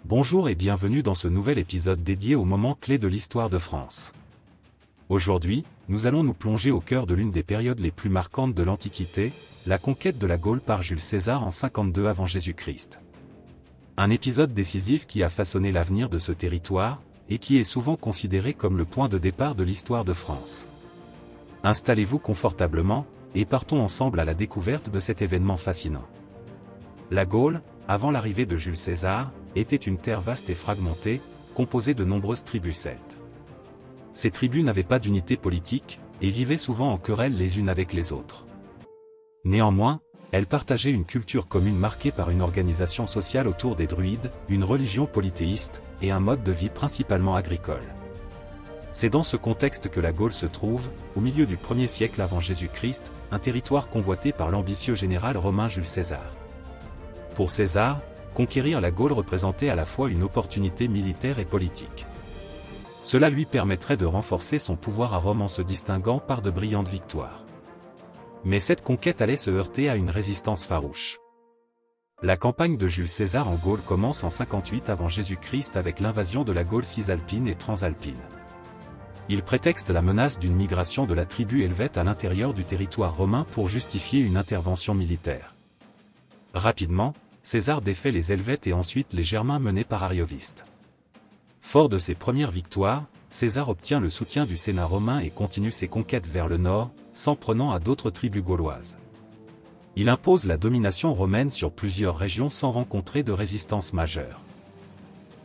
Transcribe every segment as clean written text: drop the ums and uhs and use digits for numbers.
Bonjour et bienvenue dans ce nouvel épisode dédié aux moments clés de l'histoire de France. Aujourd'hui, nous allons nous plonger au cœur de l'une des périodes les plus marquantes de l'Antiquité, la conquête de la Gaule par Jules César en 52 avant Jésus-Christ. Un épisode décisif qui a façonné l'avenir de ce territoire, et qui est souvent considéré comme le point de départ de l'histoire de France. Installez-vous confortablement, et partons ensemble à la découverte de cet événement fascinant. La Gaule, avant l'arrivée de Jules César, était une terre vaste et fragmentée, composée de nombreuses tribus celtes. Ces tribus n'avaient pas d'unité politique, et vivaient souvent en querelle les unes avec les autres. Néanmoins, elles partageaient une culture commune marquée par une organisation sociale autour des druides, une religion polythéiste, et un mode de vie principalement agricole. C'est dans ce contexte que la Gaule se trouve, au milieu du 1er siècle avant Jésus-Christ, un territoire convoité par l'ambitieux général romain Jules César. Pour César, conquérir la Gaule représentait à la fois une opportunité militaire et politique. Cela lui permettrait de renforcer son pouvoir à Rome en se distinguant par de brillantes victoires. Mais cette conquête allait se heurter à une résistance farouche. La campagne de Jules César en Gaule commence en 58 avant Jésus-Christ avec l'invasion de la Gaule cisalpine et transalpine. Il prétexte la menace d'une migration de la tribu helvète à l'intérieur du territoire romain pour justifier une intervention militaire. Rapidement, César défait les Helvètes et ensuite les Germains menés par Arioviste. Fort de ses premières victoires, César obtient le soutien du Sénat romain et continue ses conquêtes vers le nord, s'en prenant à d'autres tribus gauloises. Il impose la domination romaine sur plusieurs régions sans rencontrer de résistance majeure.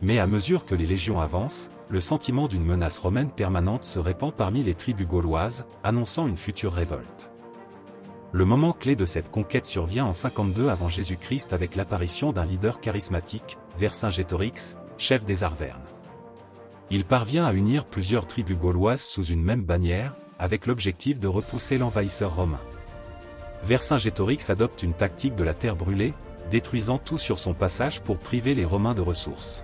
Mais à mesure que les légions avancent, le sentiment d'une menace romaine permanente se répand parmi les tribus gauloises, annonçant une future révolte. Le moment clé de cette conquête survient en 52 avant Jésus-Christ avec l'apparition d'un leader charismatique, Vercingétorix, chef des Arvernes. Il parvient à unir plusieurs tribus gauloises sous une même bannière, avec l'objectif de repousser l'envahisseur romain. Vercingétorix adopte une tactique de la terre brûlée, détruisant tout sur son passage pour priver les Romains de ressources.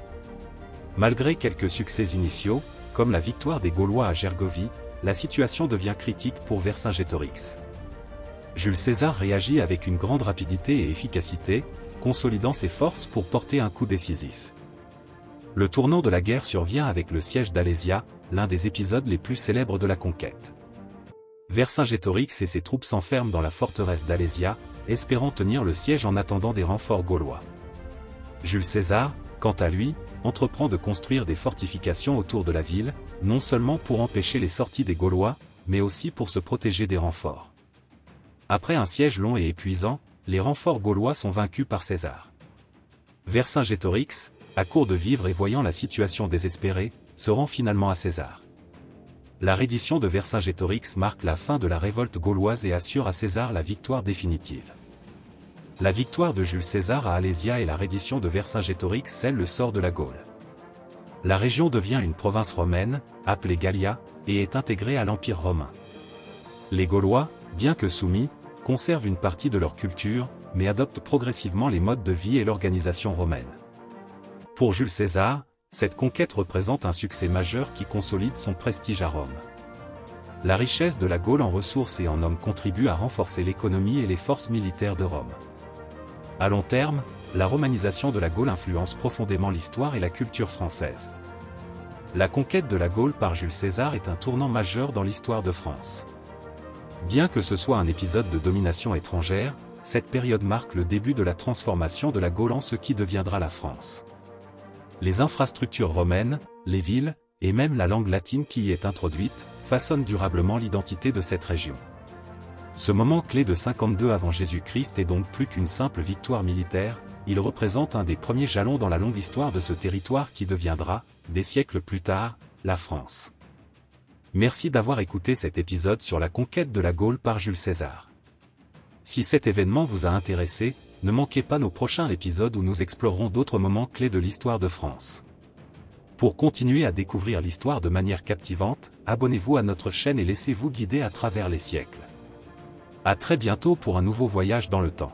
Malgré quelques succès initiaux, comme la victoire des Gaulois à Gergovie, la situation devient critique pour Vercingétorix. Jules César réagit avec une grande rapidité et efficacité, consolidant ses forces pour porter un coup décisif. Le tournant de la guerre survient avec le siège d'Alésia, l'un des épisodes les plus célèbres de la conquête. Vercingétorix et ses troupes s'enferment dans la forteresse d'Alésia, espérant tenir le siège en attendant des renforts gaulois. Jules César, quant à lui, entreprend de construire des fortifications autour de la ville, non seulement pour empêcher les sorties des Gaulois, mais aussi pour se protéger des renforts. Après un siège long et épuisant, les renforts gaulois sont vaincus par César. Vercingétorix, à court de vivres et voyant la situation désespérée, se rend finalement à César. La reddition de Vercingétorix marque la fin de la révolte gauloise et assure à César la victoire définitive. La victoire de Jules César à Alésia et la reddition de Vercingétorix scellent le sort de la Gaule. La région devient une province romaine, appelée Gallia, et est intégrée à l'Empire romain. Les Gaulois, bien que soumis, conservent une partie de leur culture, mais adoptent progressivement les modes de vie et l'organisation romaine. Pour Jules César, cette conquête représente un succès majeur qui consolide son prestige à Rome. La richesse de la Gaule en ressources et en hommes contribue à renforcer l'économie et les forces militaires de Rome. À long terme, la romanisation de la Gaule influence profondément l'histoire et la culture française. La conquête de la Gaule par Jules César est un tournant majeur dans l'histoire de France. Bien que ce soit un épisode de domination étrangère, cette période marque le début de la transformation de la Gaule en ce qui deviendra la France. Les infrastructures romaines, les villes, et même la langue latine qui y est introduite, façonnent durablement l'identité de cette région. Ce moment clé de 52 avant Jésus-Christ est donc plus qu'une simple victoire militaire, il représente un des premiers jalons dans la longue histoire de ce territoire qui deviendra, des siècles plus tard, la France. Merci d'avoir écouté cet épisode sur la conquête de la Gaule par Jules César. Si cet événement vous a intéressé, ne manquez pas nos prochains épisodes où nous explorerons d'autres moments clés de l'histoire de France. Pour continuer à découvrir l'histoire de manière captivante, abonnez-vous à notre chaîne et laissez-vous guider à travers les siècles. À très bientôt pour un nouveau voyage dans le temps.